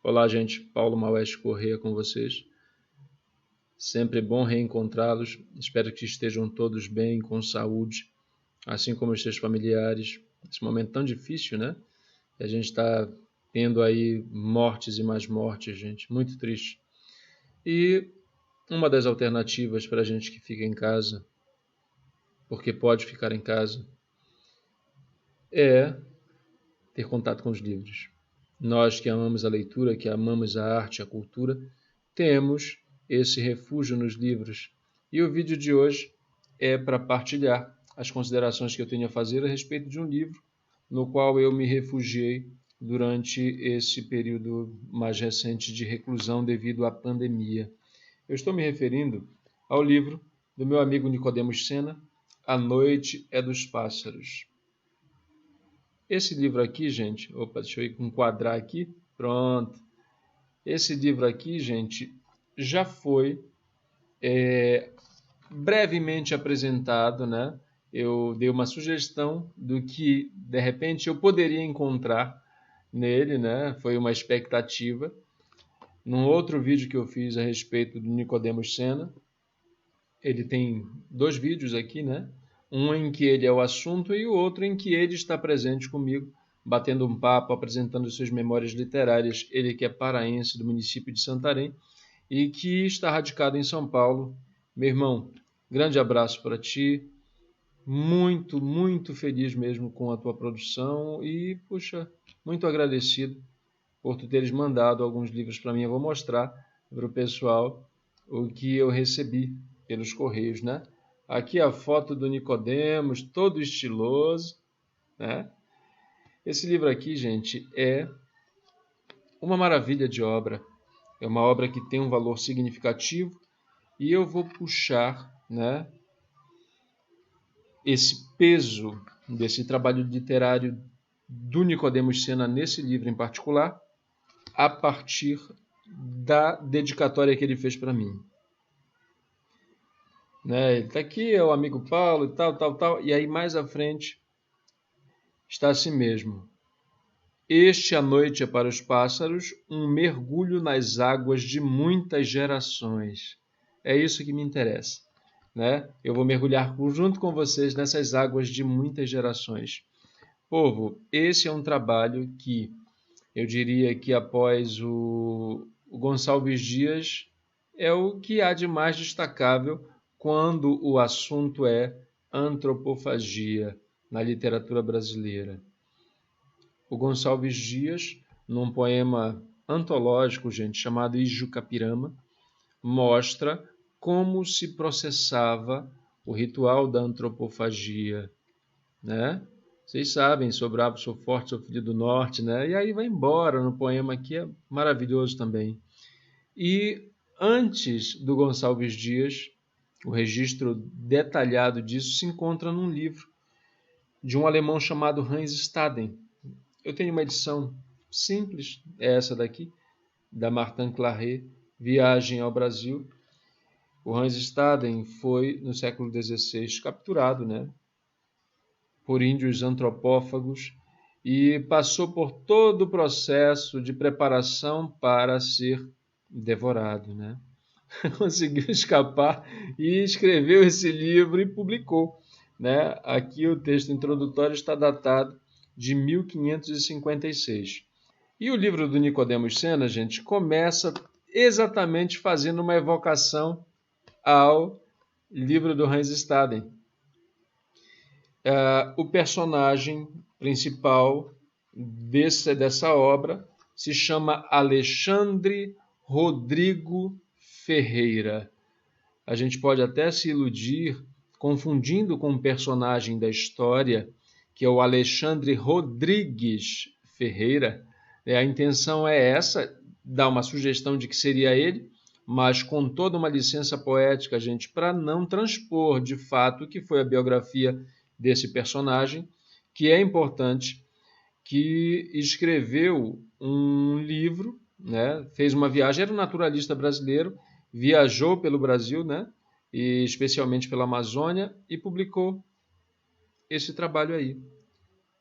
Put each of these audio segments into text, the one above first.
Olá, gente. Paulo Maoeste Corrêa com vocês. Sempre bom reencontrá-los. Espero que estejam todos bem, com saúde, assim como os seus familiares. Esse momento tão difícil, né? A gente está tendo aí mortes e mais mortes, gente. Muito triste. E uma das alternativas para a gente que fica em casa, porque pode ficar em casa, é ter contato com os livros. Nós que amamos a leitura, que amamos a arte, a cultura, temos esse refúgio nos livros. E o vídeo de hoje é para partilhar as considerações que eu tenho a fazer a respeito de um livro no qual eu me refugiei durante esse período mais recente de reclusão devido à pandemia. Eu estou me referindo ao livro do meu amigo Nicodemos Sena, A Noite é dos Pássaros. Esse livro aqui, gente, deixa eu enquadrar aqui, pronto. Esse livro aqui, gente, já foi brevemente apresentado, né? Eu dei uma sugestão do que, de repente, eu poderia encontrar nele, né? Foi uma expectativa. Num outro vídeo que eu fiz a respeito do Nicodemos Sena, ele tem dois vídeos aqui, né? Um em que ele é o assunto e o outro em que ele está presente comigo, batendo um papo, apresentando suas memórias literárias. Ele que é paraense do município de Santarém e que está radicado em São Paulo. Meu irmão, grande abraço para ti. Muito, muito feliz mesmo com a tua produção e, puxa, muito agradecido por tu teres mandado alguns livros para mim. Eu vou mostrar para o pessoal o que eu recebi pelos correios, né? Aqui a foto do Nicodemos, todo estiloso, né? Esse livro aqui, gente, é uma maravilha de obra. É uma obra que tem um valor significativo e eu vou puxar, né, esse peso desse trabalho literário do Nicodemos Sena nesse livro em particular a partir da dedicatória que ele fez para mim. Né? Ele está aqui, é o amigo Paulo e tal. E aí mais à frente está assim mesmo. Este A Noite é para os Pássaros, um mergulho nas águas de muitas gerações. É isso que me interessa. Né? Eu vou mergulhar junto com vocês nessas águas de muitas gerações. Povo, esse é um trabalho que eu diria que após o Gonçalves Dias é o que há de mais destacável quando o assunto é antropofagia na literatura brasileira. O Gonçalves Dias, num poema antológico, gente, chamado Ijucapirama, mostra como se processava o ritual da antropofagia, né? Vocês sabem, sou bravo, sou forte, sou filho do norte, né? E aí vai embora no poema que é maravilhoso também. E antes do Gonçalves Dias, o registro detalhado disso se encontra num livro de um alemão chamado Hans Staden. Eu tenho uma edição simples, é essa daqui, da Martin Claret, Viagem ao Brasil. O Hans Staden foi, no século XVI, capturado, né, por índios antropófagos e passou por todo o processo de preparação para ser devorado, né? Conseguiu escapar e escreveu esse livro e publicou, né? Aqui o texto introdutório está datado de 1556. E o livro do Nicodemos Sena, gente, começa exatamente fazendo uma evocação ao livro do Hans Staden. O personagem principal dessa obra se chama Alexandre Rodrigo Ferreira. A gente pode até se iludir confundindo com um personagem da história, que é o Alexandre Rodrigues Ferreira. A intenção é essa, dar uma sugestão de que seria ele, mas com toda uma licença poética, gente, para não transpor de fato o que foi a biografia desse personagem, que é importante, que escreveu um livro, né? Fez uma viagem, era um naturalista brasileiro, viajou pelo Brasil, né? E especialmente pela Amazônia, e publicou esse trabalho aí,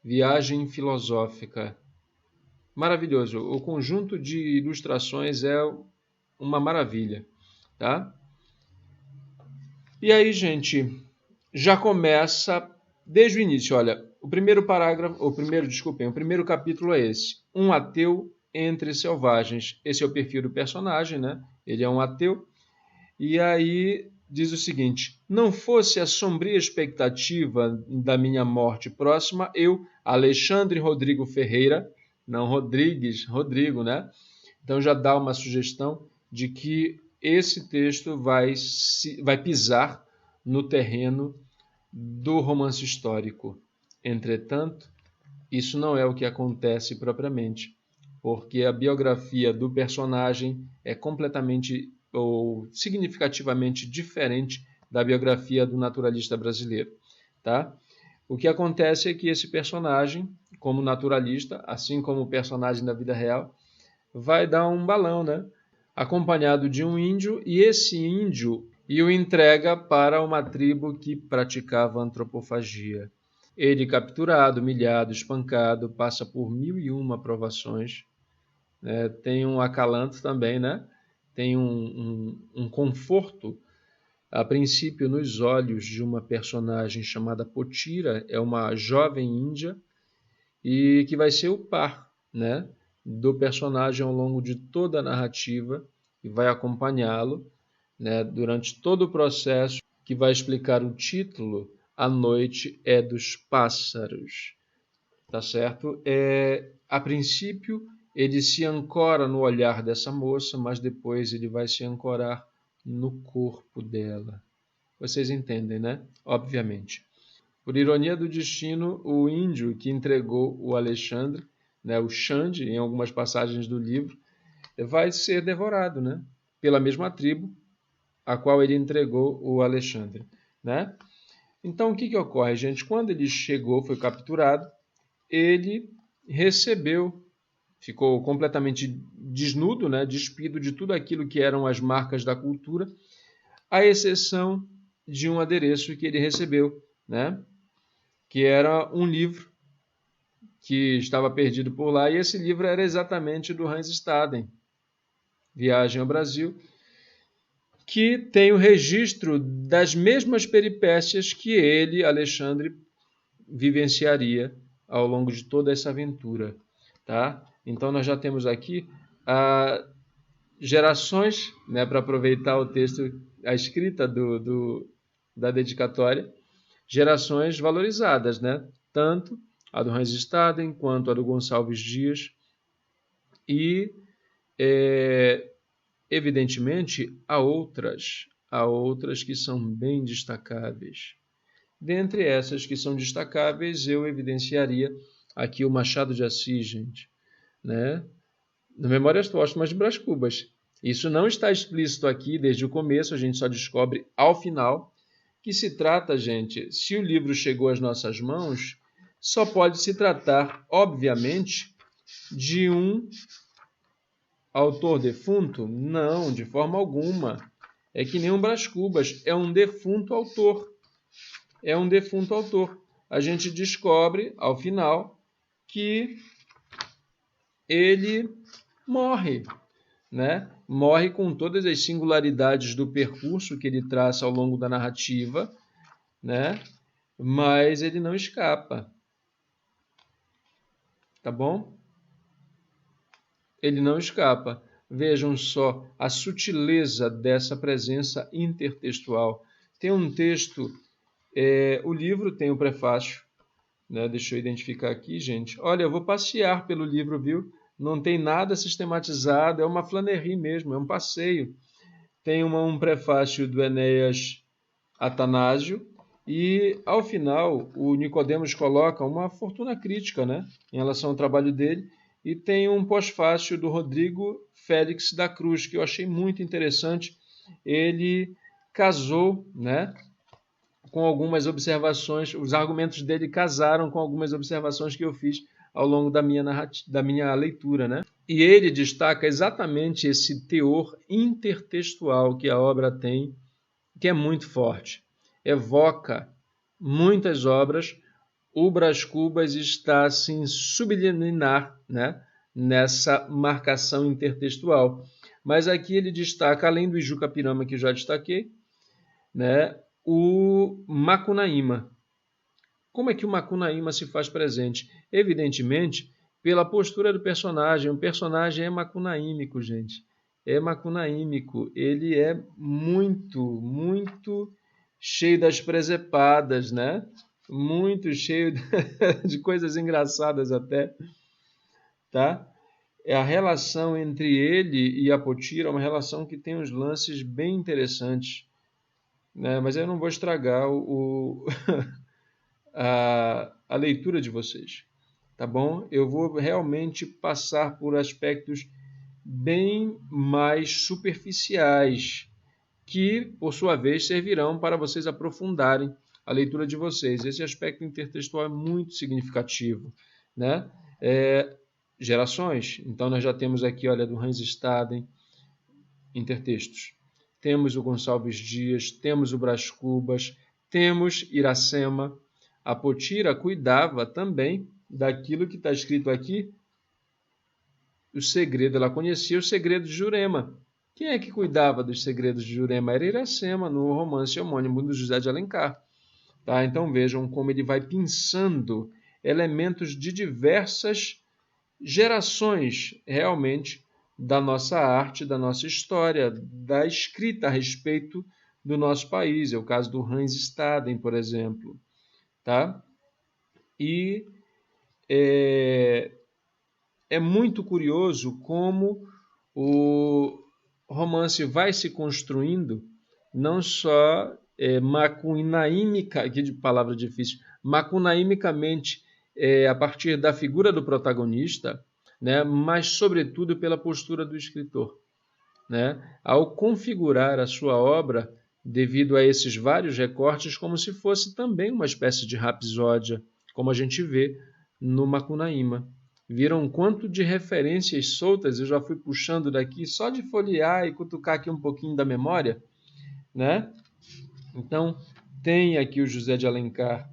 Viagem Filosófica. maravilhoso. O conjunto de ilustrações é uma maravilha, tá? E aí, gente, já começa desde o início. Olha, o primeiro capítulo é esse: um ateu entre selvagens. Esse é o perfil do personagem, né? Ele é um ateu. E aí diz o seguinte: não fosse a sombria expectativa da minha morte próxima, eu, Alexandre Rodrigo Ferreira, não Rodrigues, Rodrigo, né? Então já dá uma sugestão de que esse texto vai pisar no terreno do romance histórico. Entretanto, isso não é o que acontece propriamente, porque a biografia do personagem é completamente ou significativamente diferente da biografia do naturalista brasileiro, tá? O que acontece é que esse personagem, como naturalista, assim como o personagem da vida real, vai dar um balão, né? Acompanhado de um índio, e esse índio o entrega para uma tribo que praticava antropofagia. Ele, capturado, humilhado, espancado, passa por 1001 provações, né? Tem um acalanto também, né? Tem um conforto, a princípio, nos olhos de uma personagem chamada Potira, é uma jovem índia, e que vai ser o par, né, do personagem ao longo de toda a narrativa e vai acompanhá-lo, né, durante todo o processo, que vai explicar o título A Noite é dos Pássaros. Tá certo? A princípio, ele se ancora no olhar dessa moça, mas depois ele vai se ancorar no corpo dela. Vocês entendem, né? Obviamente. Por ironia do destino, o índio que entregou o Alexandre, né, o Xande, em algumas passagens do livro, vai ser devorado, né, pela mesma tribo a qual ele entregou o Alexandre, né? Então, o que ocorre, gente? Quando ele chegou, foi capturado, ele recebeu, ficou completamente desnudo, né, despido de tudo aquilo que eram as marcas da cultura, à exceção de um adereço que ele recebeu, né, que era um livro que estava perdido por lá, e esse livro era exatamente do Hans Staden, Viagem ao Brasil, que tem o registro das mesmas peripécias que ele, Alexandre, vivenciaria ao longo de toda essa aventura, tá? Então nós já temos aqui gerações, né, para aproveitar o texto, a escrita da dedicatória, gerações valorizadas, né? Tanto a do Hans Staden quanto a do Gonçalves Dias e, evidentemente, há outras que são bem destacáveis. Dentre essas que são destacáveis, eu evidenciaria aqui o Machado de Assis, gente, né? No Memórias Póstumas de Brás Cubas. Isso não está explícito aqui desde o começo, a gente só descobre ao final que se trata, gente, se o livro chegou às nossas mãos, só pode se tratar, obviamente, de um autor defunto? Não, de forma alguma. É que nem um Brás Cubas, é um defunto autor. É um defunto autor. A gente descobre, ao final, que ele morre, né? Morre com todas as singularidades do percurso que ele traça ao longo da narrativa, né? Mas ele não escapa. Tá bom? Ele não escapa. Vejam só a sutileza dessa presença intertextual. Tem um texto, o livro tem o prefácio, né? Deixa eu identificar aqui, gente. Olha, eu vou passear pelo livro, viu? Não tem nada sistematizado, é uma flanerie mesmo, é um passeio. Tem um prefácio do Enéas Atanásio e, ao final, o Nicodemos coloca uma fortuna crítica, né, em relação ao trabalho dele, e tem um pós-fácio do Rodrigo Félix da Cruz, que eu achei muito interessante. Ele casou, né, com algumas observações, os argumentos dele casaram com algumas observações que eu fiz ao longo da minha leitura, né? E ele destaca exatamente esse teor intertextual que a obra tem, que é muito forte. Evoca muitas obras. O Brás Cubas está assim subliminar, né, nessa marcação intertextual. Mas aqui ele destaca, além do Ijucapirama que eu já destaquei, né, o Macunaíma. Como é que o Macunaíma se faz presente? Evidentemente, pela postura do personagem. O personagem é macunaímico, gente. É macunaímico. Ele é muito cheio das presepadas, né? Muito cheio de coisas engraçadas até, tá? A relação entre ele e a Potira é uma relação que tem uns lances bem interessantes, né? Mas eu não vou estragar a leitura de vocês, tá bom? Eu vou realmente passar por aspectos bem mais superficiais, que, por sua vez, servirão para vocês aprofundarem a leitura de vocês. Esse aspecto intertextual é muito significativo, né? Gerações. Então, nós já temos aqui, olha, do Hans Staden, intertextos. Temos o Gonçalves Dias, temos o Brás Cubas, temos Iracema. A Potira cuidava também daquilo que está escrito aqui, o segredo. Ela conhecia os segredos de Jurema. Quem é que cuidava dos segredos de Jurema? Era Iracema, no romance homônimo do José de Alencar. Tá? Então vejam como ele vai pensando elementos de diversas gerações, realmente, da nossa arte, da nossa história, da escrita a respeito do nosso país. É o caso do Hans Staden, por exemplo. Tá? E é muito curioso como o romance vai se construindo, não só macunaímica, aqui de palavra difícil, macunaimicamente a partir da figura do protagonista, né, mas sobretudo pela postura do escritor, né, ao configurar a sua obra devido a esses vários recortes como se fosse também uma espécie de rapsódia, como a gente vê no Macunaíma. Viram quanto de referências soltas eu já fui puxando daqui só de folhear e cutucar aqui um pouquinho da memória, né? Então, tem aqui o José de Alencar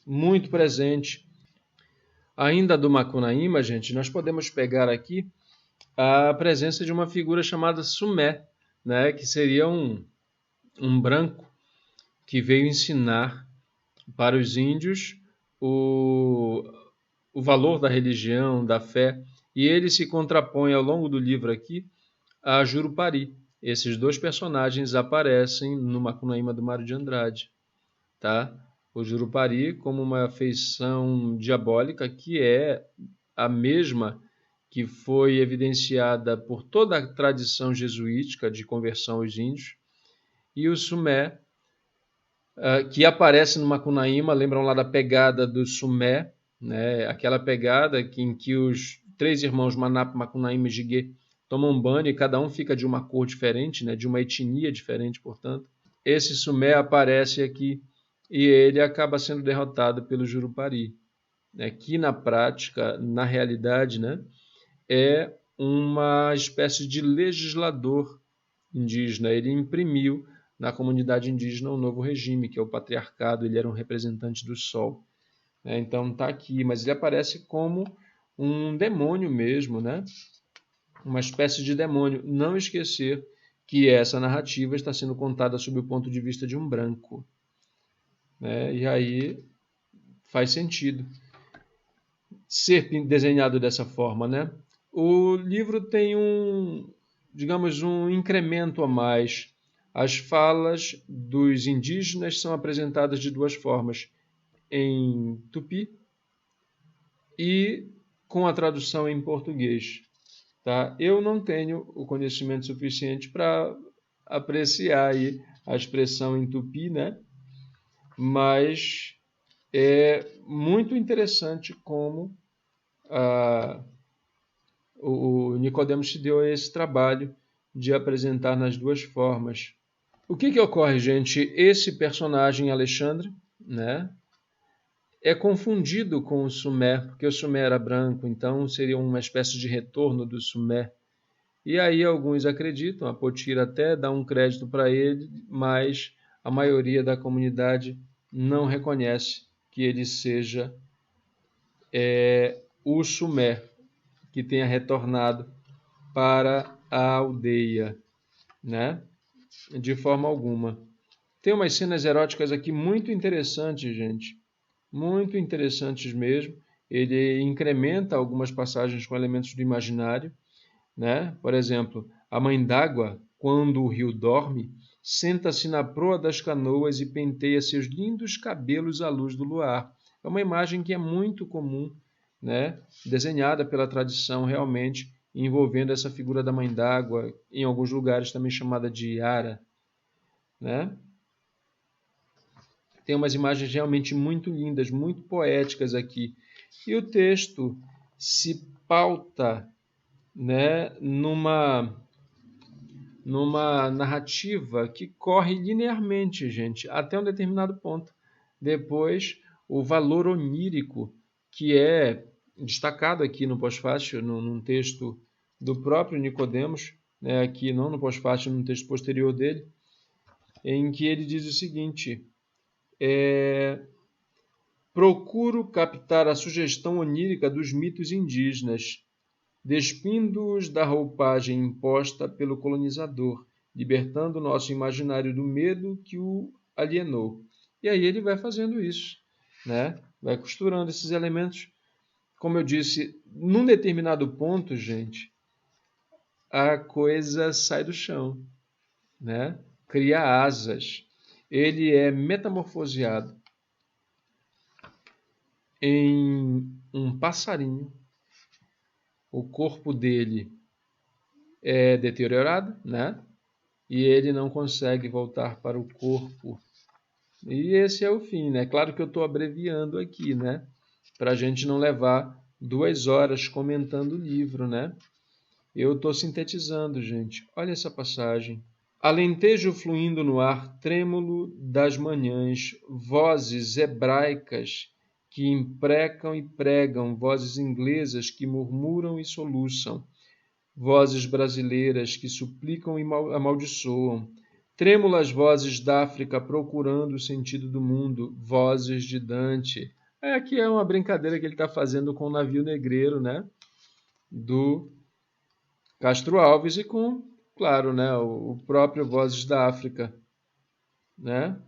muito presente. Ainda do Macunaíma, gente, nós podemos pegar aqui a presença de uma figura chamada Sumé, né? Que seria um branco que veio ensinar para os índios o valor da religião, da fé, e ele se contrapõe ao longo do livro aqui a Jurupari. Esses dois personagens aparecem no Macunaíma do Mário de Andrade, tá? O Jurupari como uma feição diabólica que é a mesma que foi evidenciada por toda a tradição jesuítica de conversão aos índios, e o Sumé, que aparece no Macunaíma, lembram lá da pegada do Sumé, né? Aquela pegada em que os três irmãos Manap, Macunaíma e Jiguê tomam banho e cada um fica de uma cor diferente, né? De uma etnia diferente, portanto. Esse Sumé aparece aqui e ele acaba sendo derrotado pelo Jurupari, né? Que na prática, na realidade, né? É uma espécie de legislador indígena. Ele imprimiu na comunidade indígena um novo regime, que é o patriarcado. Ele era um representante do sol. Então está aqui, mas ele aparece como um demônio mesmo, né? Uma espécie de demônio. Não esquecer que essa narrativa está sendo contada sob o ponto de vista de um branco, né? E aí faz sentido ser desenhado dessa forma, né? O livro tem digamos, um incremento a mais. As falas dos indígenas são apresentadas de duas formas, em tupi e com a tradução em português. Tá? Eu não tenho o conhecimento suficiente para apreciar aí a expressão em tupi, né? Mas é muito interessante como o Nicodemos se deu a esse trabalho de apresentar nas duas formas. O que ocorre, gente? Esse personagem Alexandre, né, é confundido com o Sumé, porque o Sumé era branco, então seria uma espécie de retorno do Sumé. E aí alguns acreditam, a Potira até dá um crédito para ele, mas a maioria da comunidade não reconhece que ele seja o Sumé. que tenha retornado para a aldeia, né? De forma alguma. Tem umas cenas eróticas aqui muito interessantes, gente. Muito interessantes mesmo. Ele incrementa algumas passagens com elementos do imaginário, né? Por exemplo, a mãe d'água, quando o rio dorme, senta-se na proa das canoas e penteia seus lindos cabelos à luz do luar. É uma imagem que é muito comum, né? Desenhada pela tradição realmente, envolvendo essa figura da mãe d'água, em alguns lugares também chamada de Yara, né? Tem umas imagens realmente muito lindas, muito poéticas aqui. E o texto se pauta, né, numa narrativa que corre linearmente, gente, até um determinado ponto. Depois, o valor onírico, que é destacado aqui no pós-fácil, num texto do próprio Nicodemos, né, aqui não no pós-fácil, num texto posterior dele, em que ele diz o seguinte: procuro captar a sugestão onírica dos mitos indígenas, despindo-os da roupagem imposta pelo colonizador, libertando o nosso imaginário do medo que o alienou. E aí ele vai fazendo isso, né? Vai costurando esses elementos. Como eu disse, num determinado ponto, gente, a coisa sai do chão, né? Cria asas. Ele é metamorfoseado em um passarinho. O corpo dele é deteriorado, né? E ele não consegue voltar para o corpo. E esse é o fim, né? Claro que eu estou abreviando aqui, né? Para a gente não levar 2 horas comentando o livro, né? Eu estou sintetizando, gente. Olha essa passagem. Alentejo fluindo no ar trêmulo das manhãs, vozes hebraicas que imprecam e pregam, vozes inglesas que murmuram e soluçam, vozes brasileiras que suplicam e amaldiçoam, trêmulas vozes da África procurando o sentido do mundo, vozes de Dante. Aqui é uma brincadeira que ele está fazendo com o navio negreiro, né? Do Castro Alves e com, claro, né, o próprio Vozes da África, né?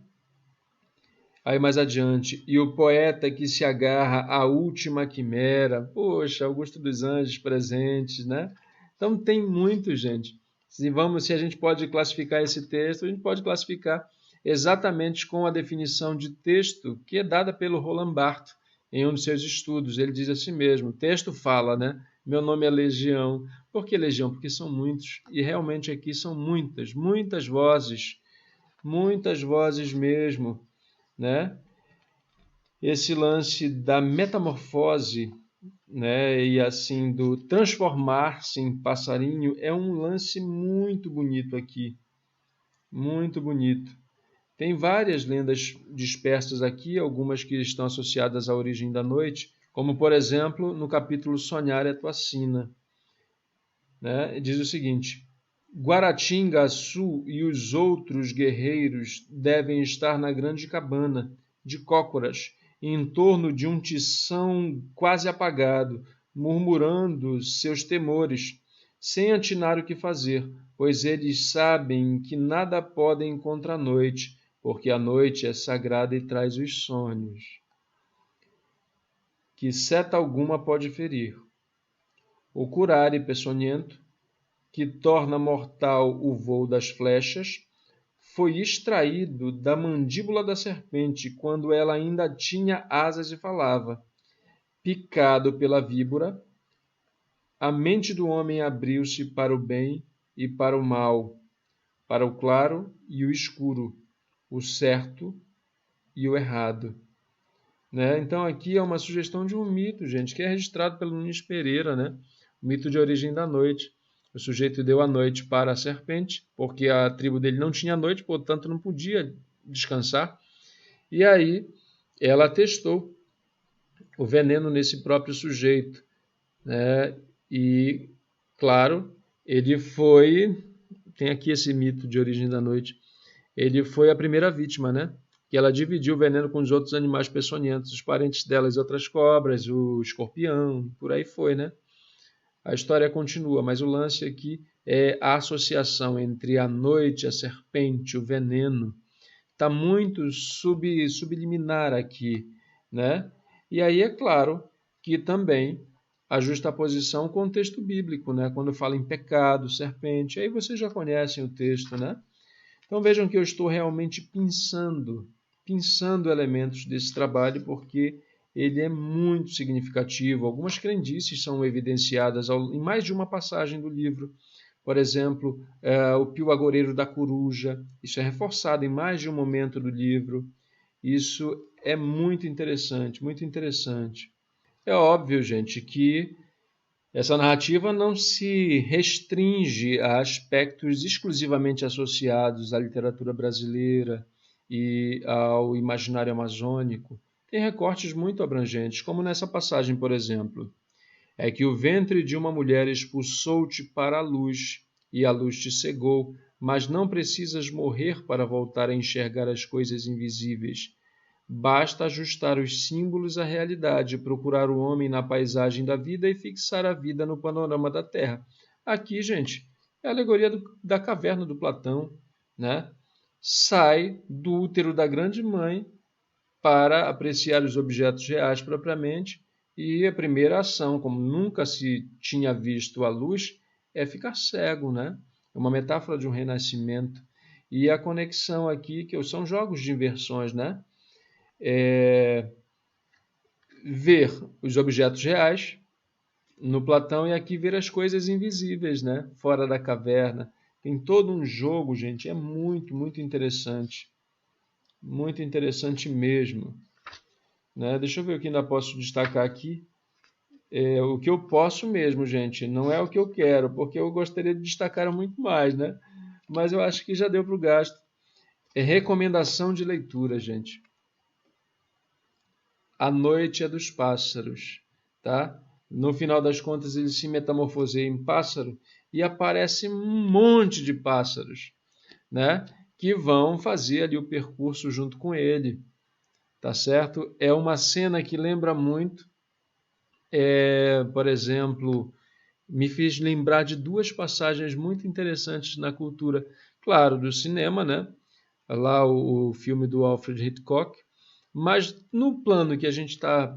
Aí mais adiante, e o poeta que se agarra à última quimera, poxa, Augusto dos Anjos presentes, né? Então tem muito, gente. Se a gente pode classificar esse texto, a gente pode classificar exatamente com a definição de texto que é dada pelo Roland Barthes em um de seus estudos. Ele diz assim mesmo, o texto fala, né? Meu nome é Legião. Por que Legião? Porque são muitos, e realmente aqui são muitas, muitas vozes mesmo, né? Esse lance da metamorfose, né, e assim do transformar-se em passarinho é um lance muito bonito aqui, muito bonito. Tem várias lendas dispersas aqui, algumas que estão associadas à origem da noite, como por exemplo no capítulo Sonhar é tua sina, né? Diz o seguinte: Guaratinga-Açu e os outros guerreiros devem estar na grande cabana de cócoras, em torno de um tição quase apagado, murmurando seus temores, sem atinar o que fazer, pois eles sabem que nada podem contra a noite, porque a noite é sagrada e traz os sonhos, que seta alguma pode ferir. O curare peçonhento, que torna mortal o vôo das flechas, foi extraído da mandíbula da serpente quando ela ainda tinha asas e falava. Picado pela víbora, a mente do homem abriu-se para o bem e para o mal, para o claro e o escuro, o certo e o errado. Né? Então aqui é uma sugestão de um mito, gente, que é registrado pelo Nunes Pereira, né? O mito de origem da noite. O sujeito deu a noite para a serpente, porque a tribo dele não tinha noite, portanto não podia descansar. E aí ela testou o veneno nesse próprio sujeito, né? E, claro, ele foi... Tem aqui esse mito de origem da noite. Ele foi a primeira vítima, né? Que ela dividiu o veneno com os outros animais peçonhentos, os parentes delas, outras cobras, o escorpião, por aí foi, né? a história continua, mas o lance aqui é a associação entre a noite, a serpente, o veneno. Está muito subliminar aqui, né? E aí é claro que também a justaposição com o texto bíblico, né? Quando fala em pecado, serpente, aí vocês já conhecem o texto, né? Então vejam que eu estou realmente pensando elementos desse trabalho, porque ele é muito significativo. Algumas crendices são evidenciadas em mais de uma passagem do livro. Por exemplo, o pio agoureiro da coruja. Isso é reforçado em mais de um momento do livro. Isso é muito interessante, muito interessante. É óbvio, gente, que essa narrativa não se restringe a aspectos exclusivamente associados à literatura brasileira e ao imaginário amazônico. Tem recortes muito abrangentes, como nessa passagem, por exemplo. É que o ventre de uma mulher expulsou-te para a luz, e a luz te cegou, mas não precisas morrer para voltar a enxergar as coisas invisíveis. Basta ajustar os símbolos à realidade, procurar o homem na paisagem da vida e fixar a vida no panorama da Terra. Aqui, gente, é a alegoria da caverna do Platão, né? Sai do útero da grande mãe para apreciar os objetos reais propriamente, e a primeira ação, como nunca se tinha visto a luz, é ficar cego, né? É uma metáfora de um renascimento. E a conexão aqui, que são jogos de inversões, né? Ver os objetos reais no Platão e aqui ver as coisas invisíveis, né? Fora da caverna. Tem todo um jogo, gente, é muito, muito interessante. Muito interessante mesmo. Né? Deixa eu ver o que ainda posso destacar aqui. O que eu posso mesmo, gente, não é o que eu quero, porque eu gostaria de destacar muito mais, né? Mas eu acho que já deu para o gasto. É recomendação de leitura, gente. A Noite é dos Pássaros, tá? No final das contas, ele se metamorfoseia em pássaro e aparece um monte de pássaros, né? Que vão fazer ali o percurso junto com ele, tá certo? É uma cena que lembra muito, por exemplo, me fez lembrar de duas passagens muito interessantes na cultura, claro, do cinema, né? Lá o filme do Alfred Hitchcock, mas no plano que a gente está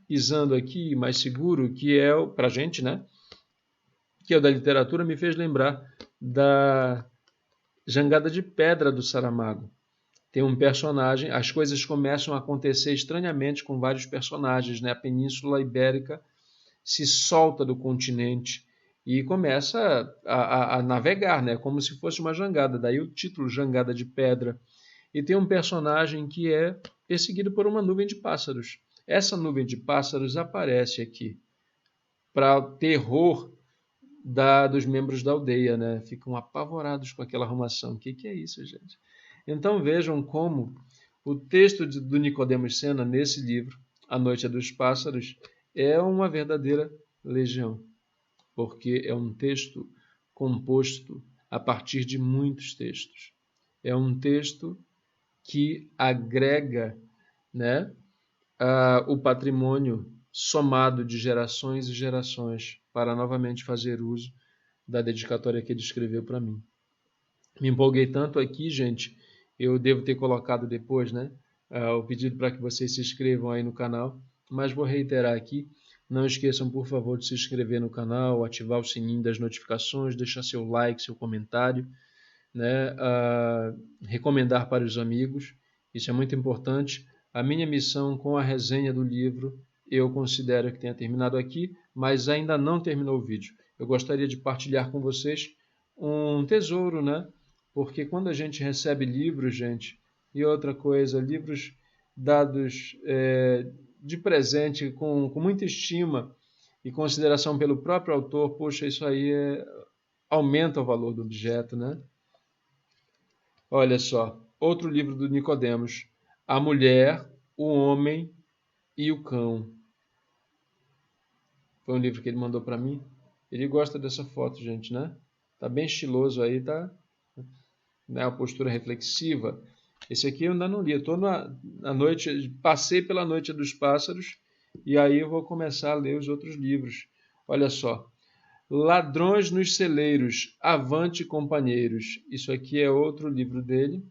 pisando aqui, mais seguro, que é para a gente, né? Que é o da literatura, me fez lembrar da Jangada de Pedra do Saramago. Tem um personagem, as coisas começam a acontecer estranhamente com vários personagens, né? A Península Ibérica se solta do continente e começa a navegar, né? Como se fosse uma jangada. Daí o título Jangada de Pedra. E tem um personagem que é perseguido por uma nuvem de pássaros. Essa nuvem de pássaros aparece aqui para terror dos membros da aldeia, né? Ficam apavorados com aquela arrumação. O que é isso, gente? Então vejam como o texto do Nicodemos Sena, nesse livro, A Noite é dos Pássaros, é uma verdadeira legião, porque é um texto composto a partir de muitos textos. É um texto que agrega, né, o patrimônio somado de gerações e gerações para novamente fazer uso da dedicatória que ele escreveu para mim. Me empolguei tanto aqui, gente, eu devo ter colocado depois, né, o pedido para que vocês se inscrevam aí no canal, mas vou reiterar aqui. Não esqueçam, por favor, de se inscrever no canal, ativar o sininho das notificações, deixar seu like, seu comentário, né, recomendar para os amigos. Isso é muito importante. A minha missão com a resenha do livro, eu considero que tenha terminado aqui, mas ainda não terminou o vídeo. Eu gostaria de partilhar com vocês um tesouro, né? Porque quando a gente recebe livros, gente, e outra coisa, livros dados de presente com muita estima e consideração pelo próprio autor, poxa, isso aí aumenta o valor do objeto, né? Olha só, outro livro do Nicodemos, A Mulher, o Homem e o Cão. Foi um livro que ele mandou para mim. Ele gosta dessa foto, gente, né? Tá bem estiloso aí, tá? Né? Uma postura reflexiva. Esse aqui eu ainda não li. Eu tô na noite, passei pela Noite dos Pássaros e aí eu vou começar a ler os outros livros. Olha só, Ladrões nos Celeiros, Avante Companheiros. Isso aqui é outro livro dele.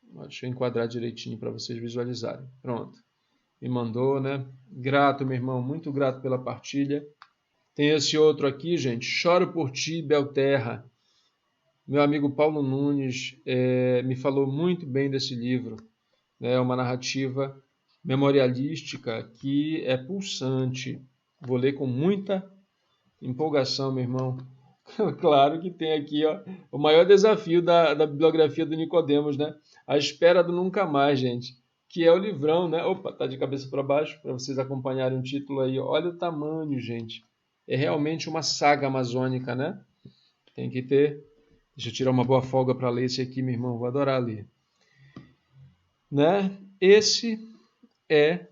Deixa eu enquadrar direitinho para vocês visualizarem. Pronto. Me mandou, né? Grato, meu irmão. Muito grato pela partilha. Tem esse outro aqui, gente. Choro por ti, Belterra. Meu amigo Paulo Nunes me falou muito bem desse livro. É uma narrativa memorialística que é pulsante. Vou ler com muita empolgação, meu irmão. Claro que tem aqui, ó, o maior desafio da bibliografia do Nicodemos, né? A Espera do Nunca Mais, gente. Que é o livrão, né? Opa, tá de cabeça para baixo, para vocês acompanharem o título aí. Olha o tamanho, gente. É realmente uma saga amazônica, né? Tem que ter... Deixa eu tirar uma boa folga para ler esse aqui, meu irmão. Vou adorar ler. Né? Esse é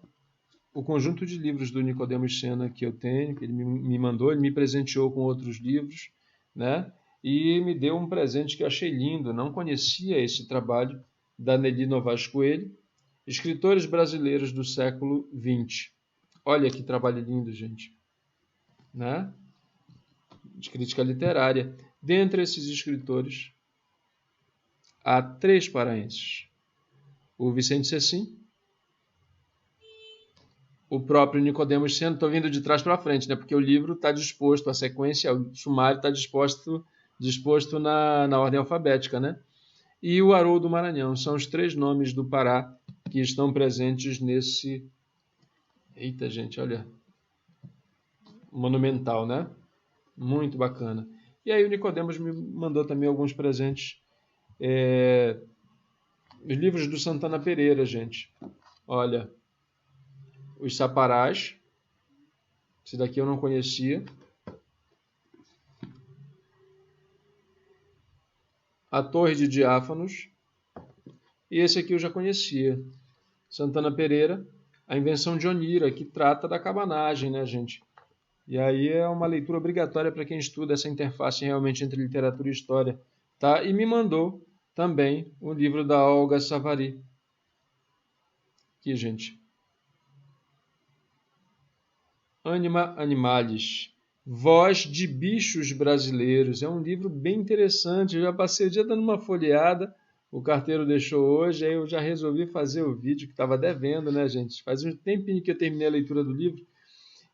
o conjunto de livros do Nicodemos Sena que eu tenho, que ele me mandou. Ele me presenteou com outros livros, né? E me deu um presente que eu achei lindo. Não conhecia esse trabalho da Nelly Novaes Coelho, Escritores Brasileiros do Século XX. Olha que trabalho lindo, gente. Né? De crítica literária. Dentre esses escritores, há 3 paraenses. O Vicente Cecim, o próprio Nicodemos Sena. Estou vindo de trás para frente, né? Porque o livro está disposto, a sequência, o sumário está disposto na ordem alfabética, né? E o Haroldo Maranhão. São os 3 nomes do Pará que estão presentes nesse... Eita, gente, olha. Monumental, né? Muito bacana. E aí o Nicodemos me mandou também alguns presentes. Os livros do Santana Pereira, gente. Olha, Os Saparás. Esse daqui eu não conhecia. A Torre de Diáfanos. E esse aqui eu já conhecia. Santana Pereira, A Invenção de Onira, que trata da cabanagem, né, gente? E aí é uma leitura obrigatória para quem estuda essa interface realmente entre literatura e história, tá? E me mandou também o livro da Olga Savary. Aqui, gente. Anima Animalis. Voz de Bichos Brasileiros. É um livro bem interessante. Eu já passei o dia dando uma folheada. O carteiro deixou hoje, aí eu já resolvi fazer o vídeo que estava devendo, né, gente? Faz um tempinho que eu terminei a leitura do livro.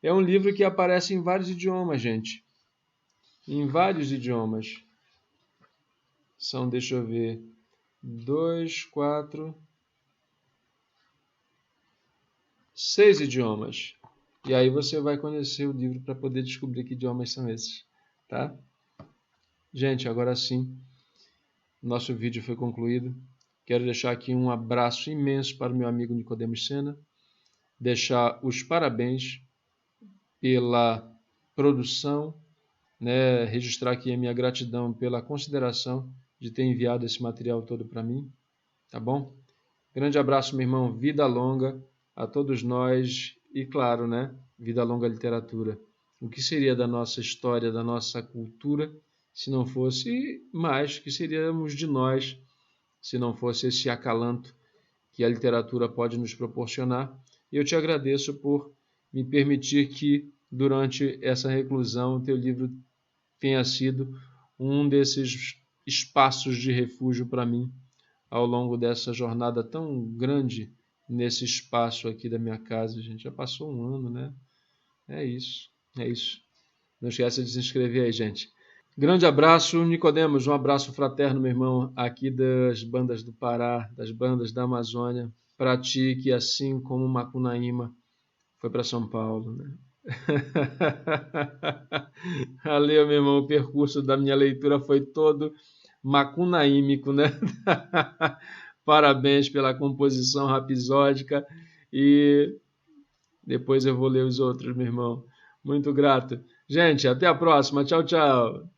É um livro que aparece em vários idiomas, gente. Em vários idiomas. São, deixa eu ver, 2, 4, 6 idiomas. E aí você vai conhecer o livro para poder descobrir que idiomas são esses, tá? Gente, agora sim, nosso vídeo foi concluído. Quero deixar aqui um abraço imenso para o meu amigo Nicodemos Sena. Deixar os parabéns pela produção, né? Registrar aqui a minha gratidão pela consideração de ter enviado esse material todo para mim, tá bom? Grande abraço, meu irmão. Vida longa a todos nós e, claro, né? Vida longa à literatura. O que seria da nossa história, da nossa cultura, se não fosse mais, que seríamos de nós, se não fosse esse acalanto que a literatura pode nos proporcionar. E eu te agradeço por me permitir que, durante essa reclusão, o teu livro tenha sido um desses espaços de refúgio para mim, ao longo dessa jornada tão grande, nesse espaço aqui da minha casa. A gente já passou um ano, né? É isso. Não esqueça de se inscrever aí, gente. Grande abraço, Nicodemos. Um abraço fraterno, meu irmão, aqui das bandas do Pará, das bandas da Amazônia, para ti, que assim como Macunaíma foi para São Paulo, né? Valeu, meu irmão. O percurso da minha leitura foi todo macunaímico, né? Parabéns pela composição rapsódica e depois eu vou ler os outros, meu irmão. Muito grato. Gente, até a próxima. Tchau, tchau.